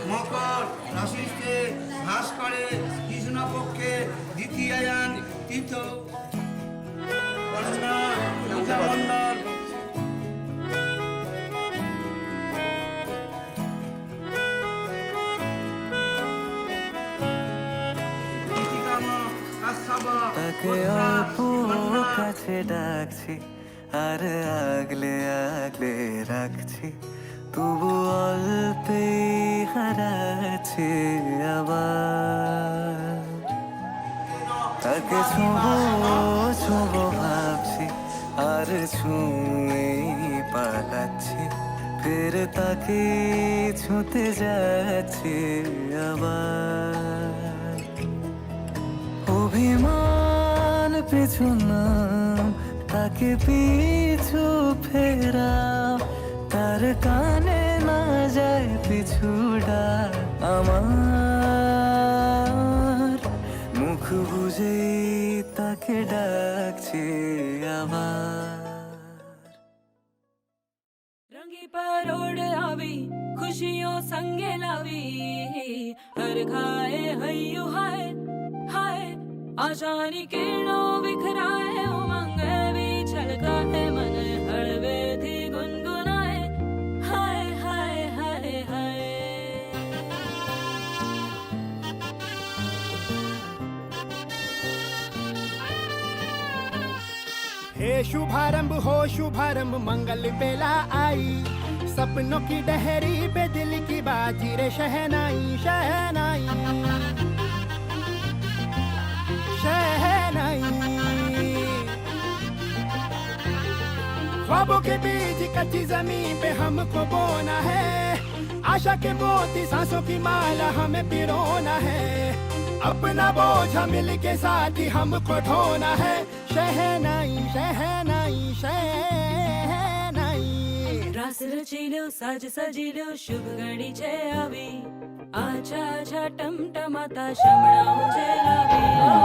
মকর রাশিতে ঘাস করে কৃষ্ণপক্ষে দ্বিতীয়ায়ন তীর্থ কন্যা মণ্ডল তাকে অল্প কাছে ডাকছি আর আগলে আগলে রাখছি, তবু অল্পে হারাচ্ছে আবার। তাকে ছোঁবো ছোঁবো ভাবছি আর ছুঁয়ে পালাচ্ছি, ফের তাকে ছুঁতে যাচ্ছে আবার। অভিমান পিছু নাম, তাকে পিছু ফেরাও, তার কানে না যায় পিছুডা আমার। মুখ বুঝে তাকে ডাকছে আবার। रंगी परोड़ आवी खुशियों संगे लावी, हर खाए हयू हाय हाय, आशानी किरणों बिखराए उमंग भी छलकाए, मन हड़वे थी गुनगुनाए हाय हाय हाय हाय। हे शुभारंभ हो शुभारंभ, मंगल बेला आई, सपनों की डहरी पे दिल की बाजी रे शहनाई शहनाई शहनाई। ख्वाबों के बीज कच्ची जमीन पे हमको बोना है, आशा के मोती सांसों की माला हमें पिरोना है, अपना बोझा मिल के साथ ही हमको ढोना है। शहनाई शहनाई शहनाई। रास रचिलो साज सजिलो शुभ घड़ी छे आवी, आछा आछा टमटमाता शमणाओ छे लावी ओ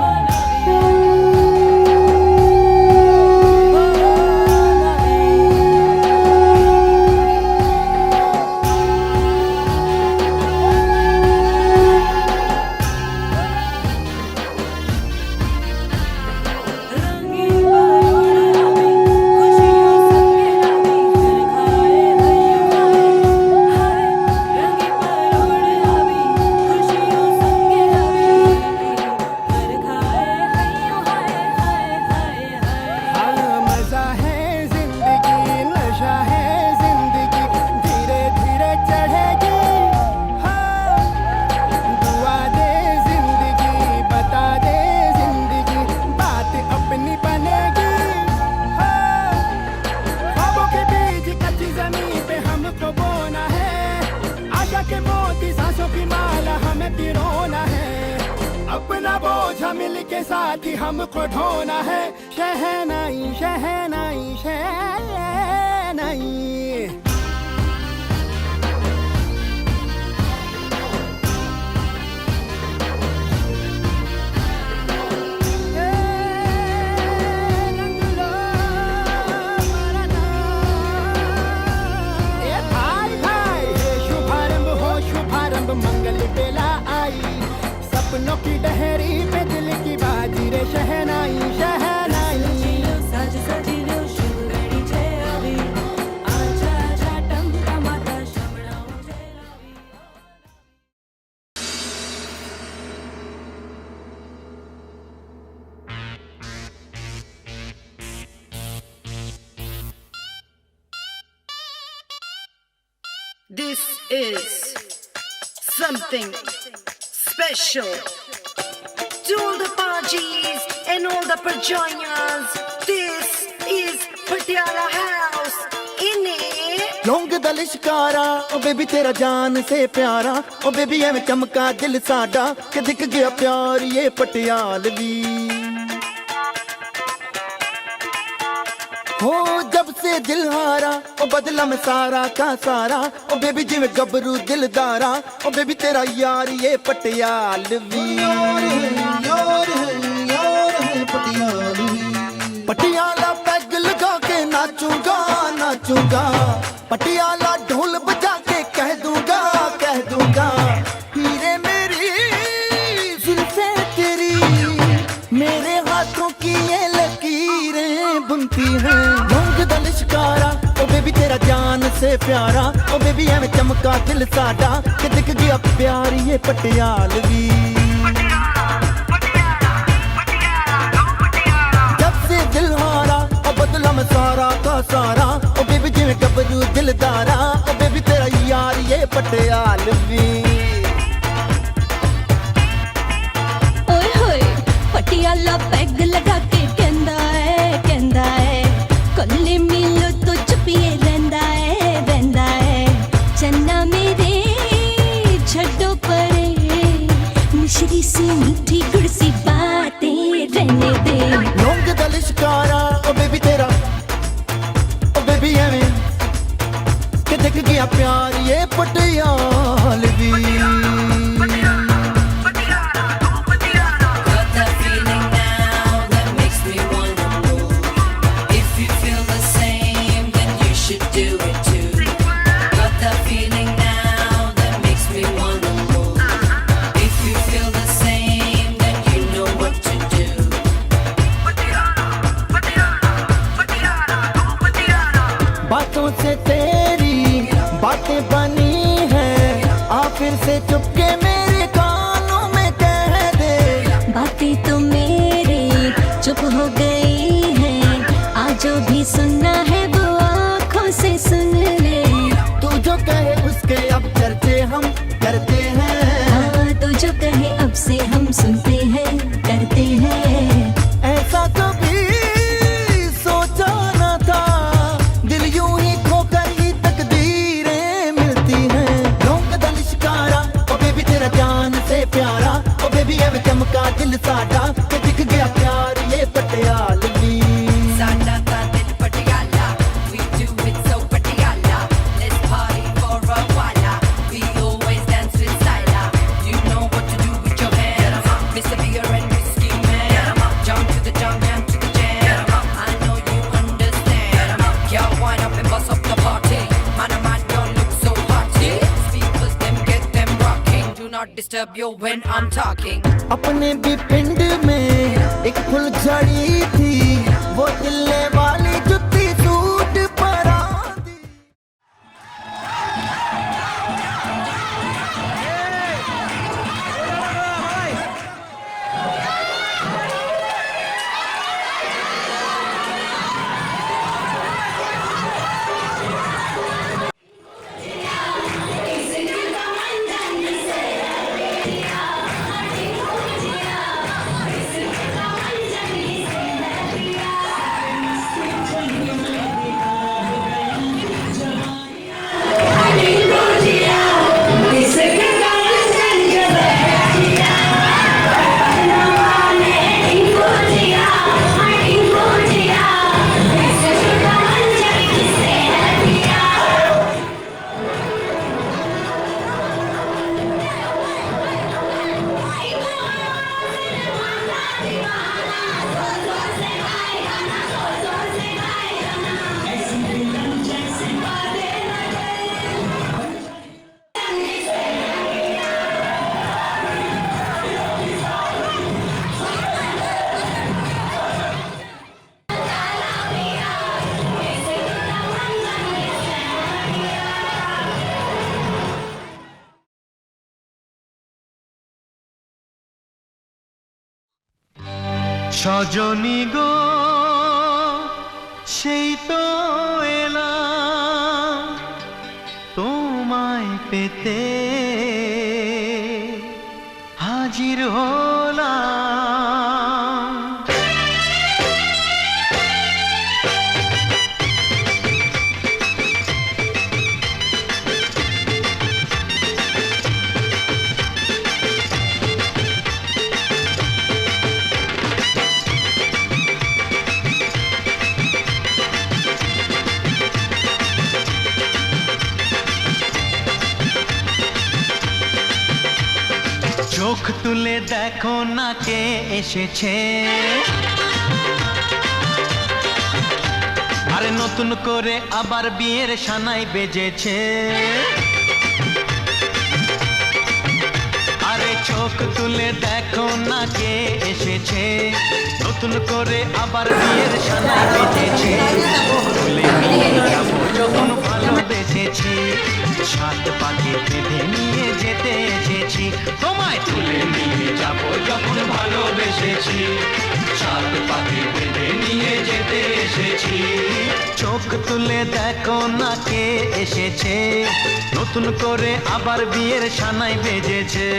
मिल के साथ ही हमको ढोना है। शहनाई शहनाई शहनाई। मंगल बेला आई, सपनों की डहरी पे दिल की बाजी रे शहनाई शहनाई। साज सजिलो शुभ घड़ी छे आवी, This is something special. To all the Pajis and all the Parjoyas, this is Patiala House. In it. लौंग दा लिशकारा ओ बेबी तेरा जान से प्यारा ओ बेबी एवें चमका दिल साडा कि दिख गया प्यार ये पटियालवी हो जब से दिल हारा ओ बदला में सारा का सारा ओ बेबी जिवें गबरू दिलदारा ओ बेबी तेरा यार ये पटियालवी पटियाला पैग लगा के नाचूंगा नाचूंगा पटियाला ढोल बजा के कह दूंगा हीरे मेरी जुल्फे तेरी मेरे हाथों की ये लकीरें बुनती हैं लौंग दा लिशकारा ओ बेबी तेरा जान से प्यारा ओ बेबी एवें चमका दिल साडा कि दिख गया प्यार ये पटियालवी जब से दिल हारा ओ बदला में सारा का सारा ओ बेबी जिवें गबरू दिलदारा ओ बेबी तेरा यार ये पटियालवी ओए होए पटियाला पैग लगा के कहंदा है कल्ले मिलो तो चुपिए रहंदा है चन्ना मेरे छड्डो परे मिश्री सी मीठी गुड़ सी बातें रहने दे लौंग दा लिशकारा ओ बेबी तेरा ओ बेबी एवें कि दिख गया प्यार ये Patialvi Got that feeling now that makes me wanna move. If you feel the same, then you should do it too. Got that feeling now that makes me wanna move. If you feel the same, then you know what to do. बातों से तेरी बातें बनी हैं आ फिर से चुपके मेरे कानों में कह दे बातें तो मेरी चुप हो गई हैं आज जो भी सुनना है वो आँखों से सुन ले तू जो कहे उसके अब चर्चे हम करते हैं हाँ तो जो कहे अब से हम सुनते हैं करते हैं ऐसा कभी सोचा न था दिल यूं ही खोकर ही तकदीरें मिलती हैं लौंग दा लिशकारा ओ बेबी तेरा जान से प्यारा ओ बेबी एवें चमका दिल साडा कि दिख गया प्यार ये Patialvi Sada ta dil Patiala, we do it so Patiala. Let's party for a while. We always dance with style. You know what to do with your hands. Mr. Beer and Whiskey Man. Jump to the jump and to the jam. I know you understand. Y'all wind up and bust up the party. Man, oh man, don't look so haughty. Speakers, them get them rocking. Do not disturb you when I'm talking. अपने भी पिंड में एक फुलझड़ी थी वो दिल्ले वाली जुत्ती सूट पर आती সজনী গো সেই তো এলাম তোমার পেতে হাজির হলাম। চোখ তুলে দেখো না কে এসেছে, আরে নতুন করে আবার বিয়ের সানাই বেজেছে। আরে চোখ তুলে দেখো না কে এসেছে, নতুন করে আবার বিয়ের সানাই বেজেছে। তুলে নিয়ে যাবো যখন ভালোবেসেছি, সাত পাকে বেঁধে নিয়ে যেতে এসেছি। তোমায় তুলে নিয়ে যাবো যখন ভালোবেসেছি, সাত পাকে বেঁধে নিয়ে যেতে এসেছি। চোখ তুলে দেখো না কে এসেছে, নতুন করে আবার বিয়ের সানাই বেজেছে।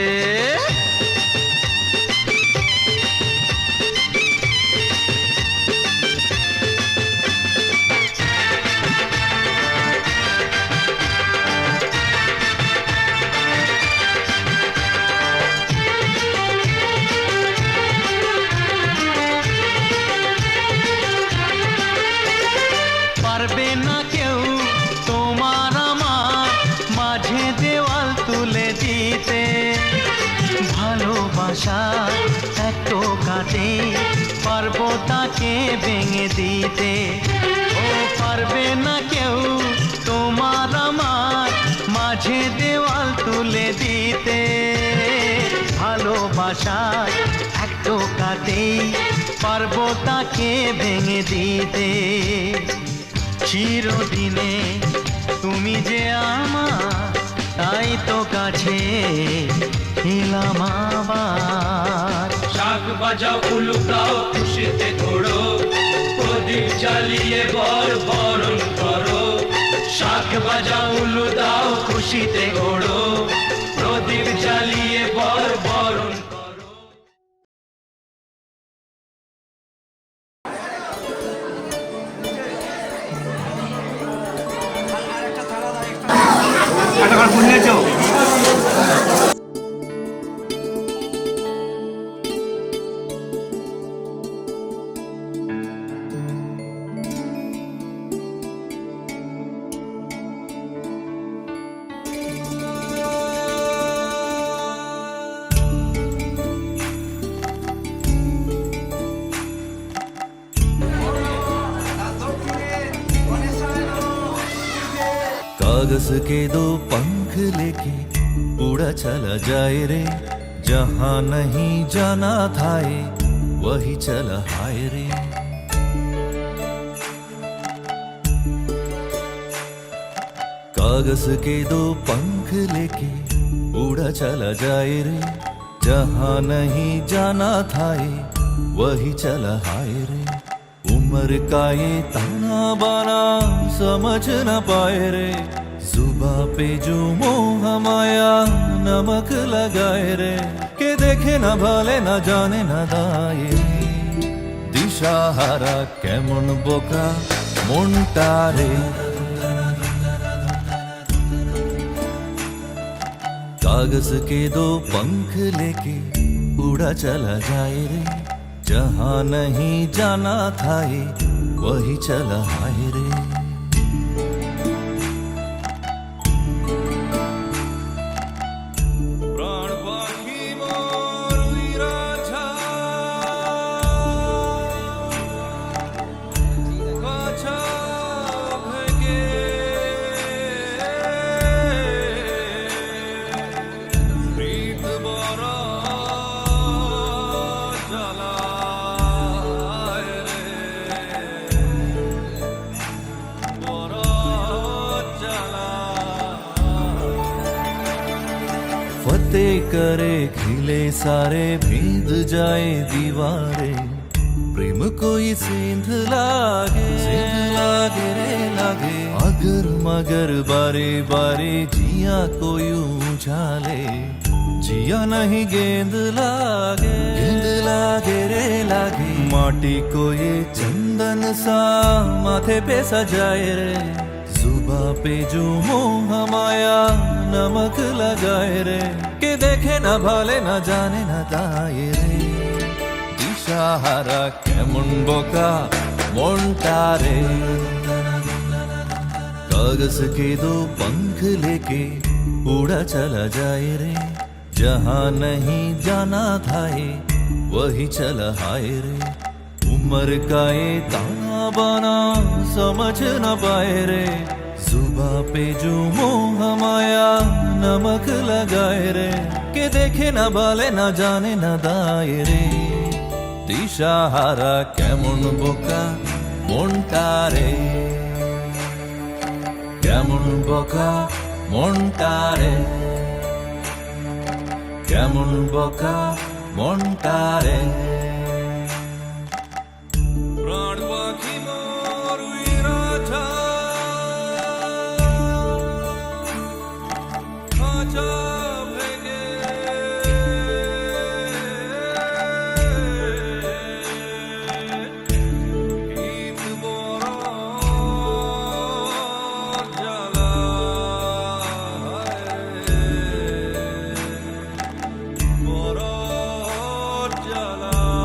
পারবে না কেউ তোমার আমার মাঝে দেওয়াল তুলে দিতে, ভালোবাসা এক টোকাতে পারবো তাকে ভেঙে দিতে। ও পারবে না কেউ তোমার আমার মাঝে দেওয়াল তুলে দিতে, ভালোবাসা এক টোকাতেই পারবো তাকে ভেঙে দিতে। চিরদিনে তুমি যে আমার, তাই তো কাছে এলাম আবার। শাক বাজাও উলুকাও খুশিতে ঘোড়ো, প্রদীপ জ্বালিয়ে বর বরণ করো। শাক বাজাও উলু দাও খুশিতে ঘোড়ো, প্রদীপ জ্বালিয়ে বর বরণ করো। कागज के दो पंख लेके उड़ा चला जाए रे, जहां नहीं जाना था ये वही चला हाय रे। कागज के दो पंख लेके उड़ा चला जाए रे, जहां नहीं जाना था ये वही चला हाय रे। उम्र का ये ताना बाना समझ न पाए रे, जुबा पे जो मोह माया नमक लगाए रे। के देखे न भले न जाने न दाए, दिशाहारा केमन बोका मोनटा रे। कागज के दो पंख लेके उड़ा चला जाए रे, जहां नहीं जाना था ये वही चला हाय रे। प्राण पाखी मोर विराजा, पाछा भगे प्रीत बरा जला फतेह करे खिले सारे भीद जाए दीवारें, प्रेम कोई सेंध लागे रे लागे। लागे अगर मगर बारे बारे जिया को यूं झाले जिया नहीं गेंद लागे रे लागे माटी को ये चंदन सा माथे पे सजाए रे जुबा पे जो मोह माया नमक लगाए रे के देखे न भाले न जाने न दाए रे दिशाहारा केमन बोका मोंटारे कागज के दो पंख लेके उड़ा चला जाए रे जहाँ नहीं जाना था ये वही चला हाय रे उम्र का ये ताना बाना समझ न पाए रे जुबा पे जो मोह माया नमक लगाए रे के देखे न भाले न जाने न दाए रे दिशाहारा केमन बोका मोंटारे केमन बोका मोंटारे কেমন বোকা মনটারে প্রাণ পাখি মোর উইরাছা খাঁচা ভেঙে ঈদ বড় জ্বালা বড় জ্বালা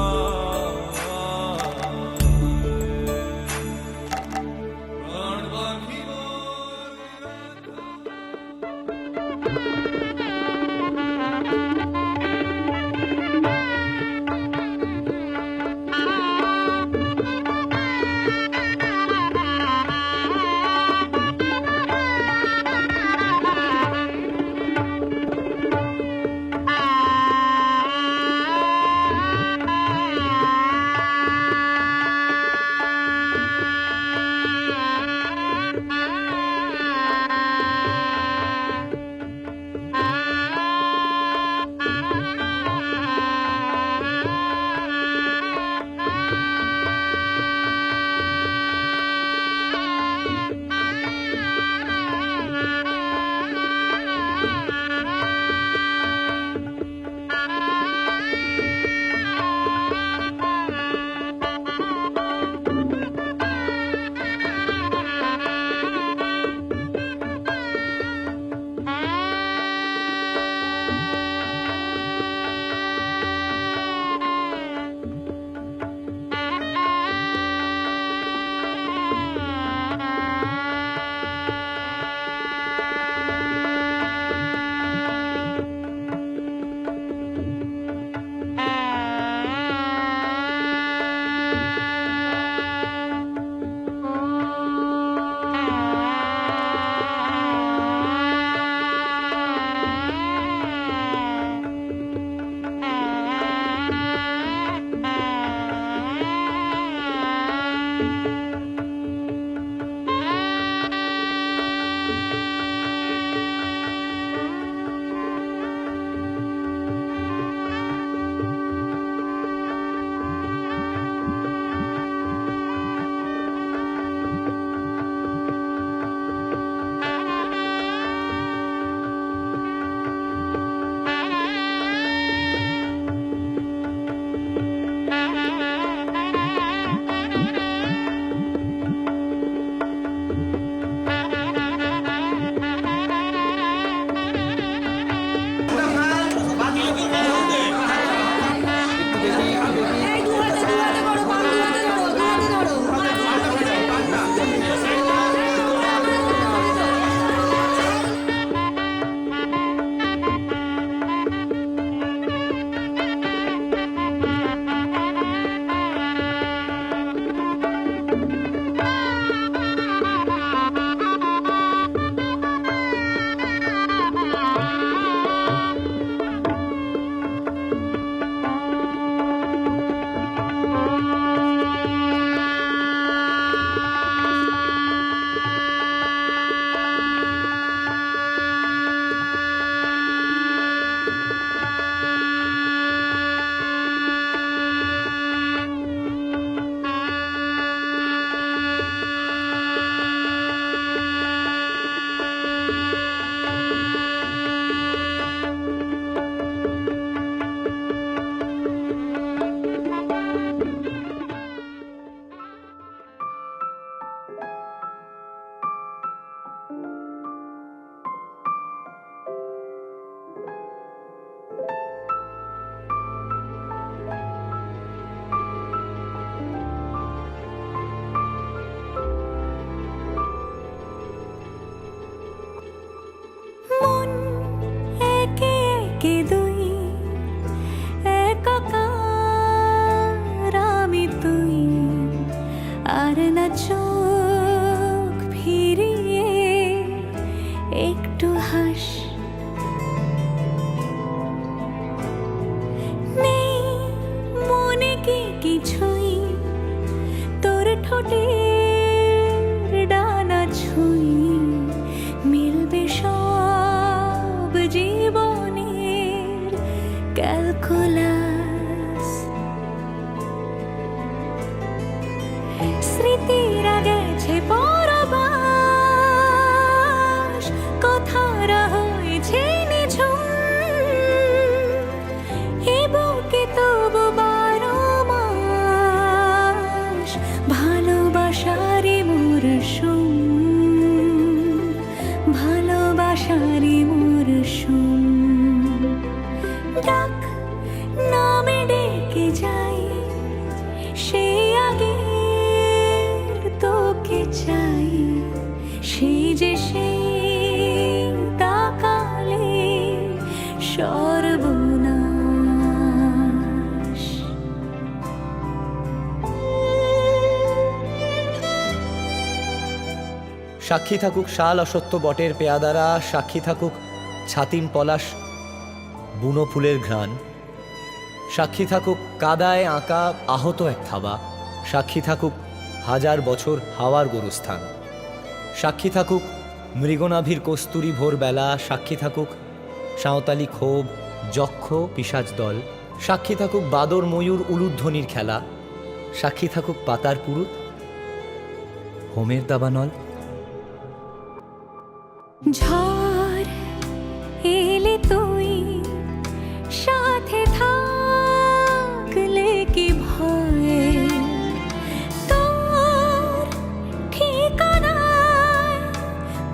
কুলাস স্মৃতিরা গেছে পরবাস কথারা হয়েছে নিঝুম এ বুকে তবু 12 মাস ভালোবাসারই মরশুম ভালোবাসারই মরশুম ডাক নামে ডেকে যাই সে আগের তোকে চাই সে যে সে তাকালে সর্বনাশ সাক্ষী থাকুক শাল অসত্য বটের পেয়াদারা, সাক্ষী থাকুক ছাতিম পলাশ বুনো ফুলের ঘ্রাণ, সাক্ষী থাকুক কাদায় আঁকা আহত এক থাবা, সাক্ষী থাকুক হাজার বছর হাওয়ার গোরস্থান, সাক্ষী থাকুক মৃগনাভির কস্তুরী ভোরবেলা, সাক্ষী থাকুক সাঁওতালি ক্ষোভ যক্ষ পিশাচ দল, সাক্ষী থাকুক বাদর ময়ূর উলুধ্বনির খেলা, সাক্ষী থাকুক পাতার পুরুত হোমের দাবানল। ঝড় এলে তুই সাথে থাকলে কি ভয় তোর ঠিকানায়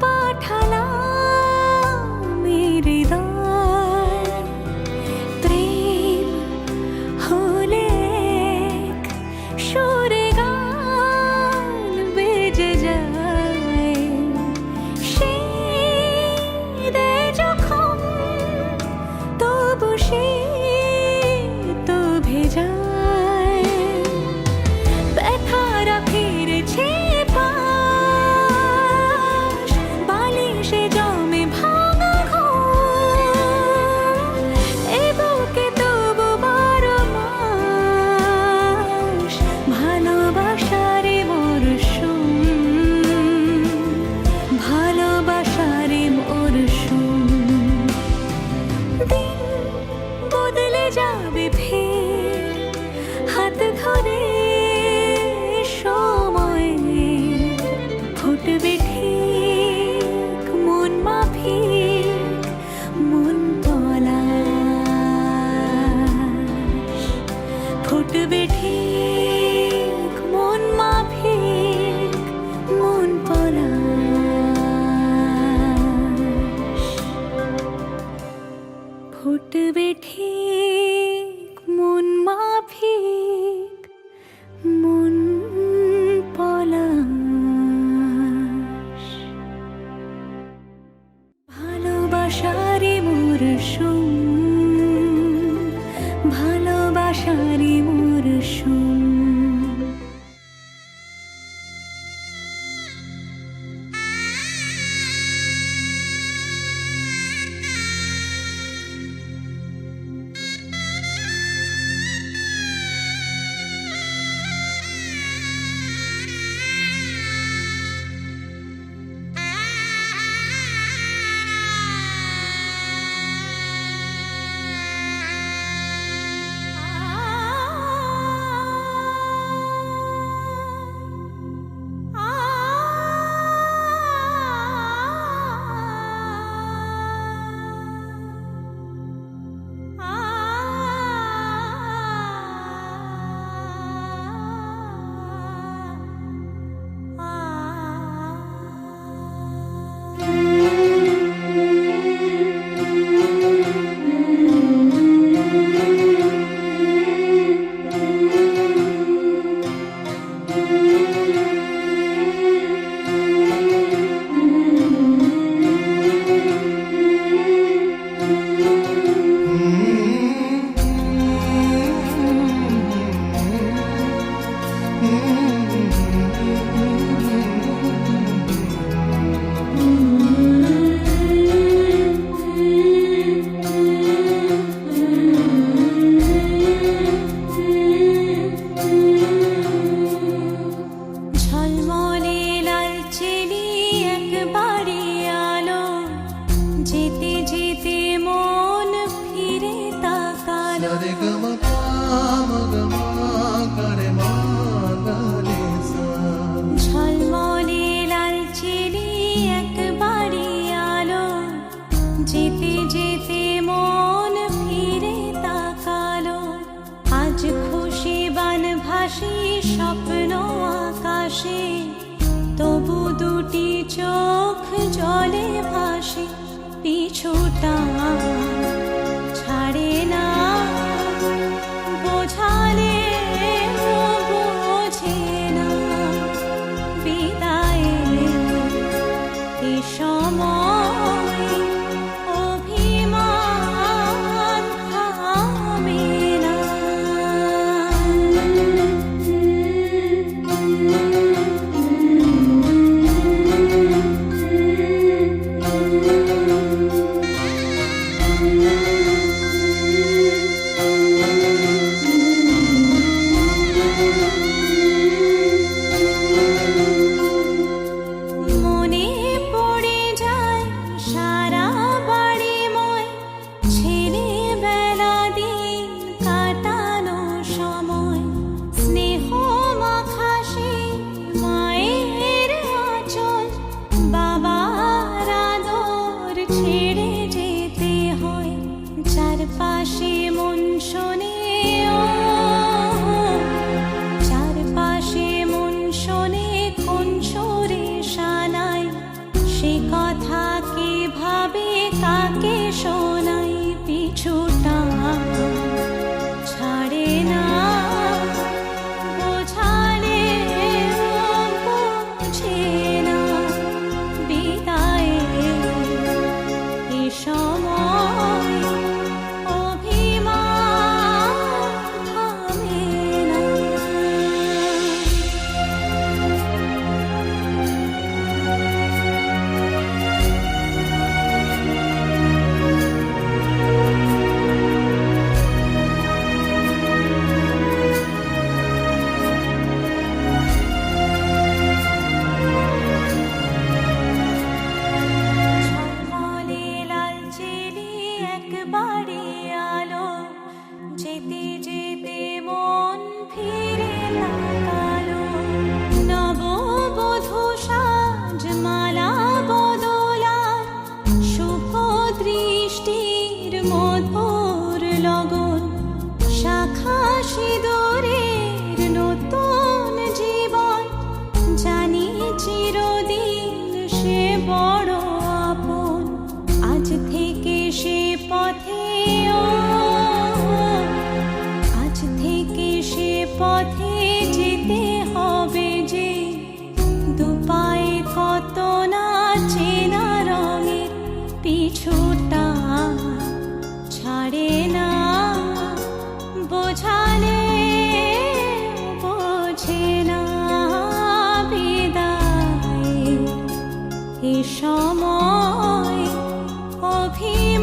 পাঠালাম হৃদয় প্রেম হলে এক সুরে গান বেজে যায় যখন তবু সে তো ভেজায় ব্যথারা ফিরেছে পাশ বালিশে জমে ভাঙা ঘুম এ বুকে তবু 12 মাস ভালোবাসারে মরশুম ভালোবাসারে মরশুম দিন বদলে যাবে ফের হাত ধরে সময় ফুটবে ঠিক মন মাফিক মন পলাশ ফুটবে ঠিক মন মাফিক মন পলাশ ফুটবে ঠিক মন মাফিক মন পলাশ ভালোবাসারই মরশুম ভালোবাসারই মরশুম যেতে যেতে মন ফিরে তাকালো, আজ খুশি বান ভাসি স্বপ্ন আকাশে, তবু দুটি চোখ জলে ভাসে, পিছুটা ছাড়ে না, বোঝালে বোঝে না, বিদায়ের এ সময় অভিমান থামে না। মনে পড়ে যায় সারা বাড়িময় ছেলেবেলা দিন কাটানো সময়, স্নেহ মাখাসে মায়ের আঁচল, বাবার আদর ছেড়ে যেতে হয়, চারপাশে মন শোনে চারপাশে মন শোনে কোন সুরে শানায়, সে কথা কে ভাবে কাকে শোনাই, পিছুটা ছাড়ে না, বোঝালে বোঝে না, বিদায়ের এ সময় অভিমান থামে না। ঝলমলে লাল চেলি একবারে আলো, যেতে যেতে মন ফিরে তাকালো, নববধূ সাজ মালা বদলার, শুভ দৃষ্টির মধুর লগন, শাখা সিঁদুরের নতুন জীবন, জানি চিরদিন সে বড় আপন, আজ থেকে সে পথে আজ থেকে সে পথে যেতে হবে যে, দুপায়ে কত না চেনা রঙের, পিছুটা ছাড়ে না, বোঝালে বোঝে না, বিদায়ের এ সময় অভিমান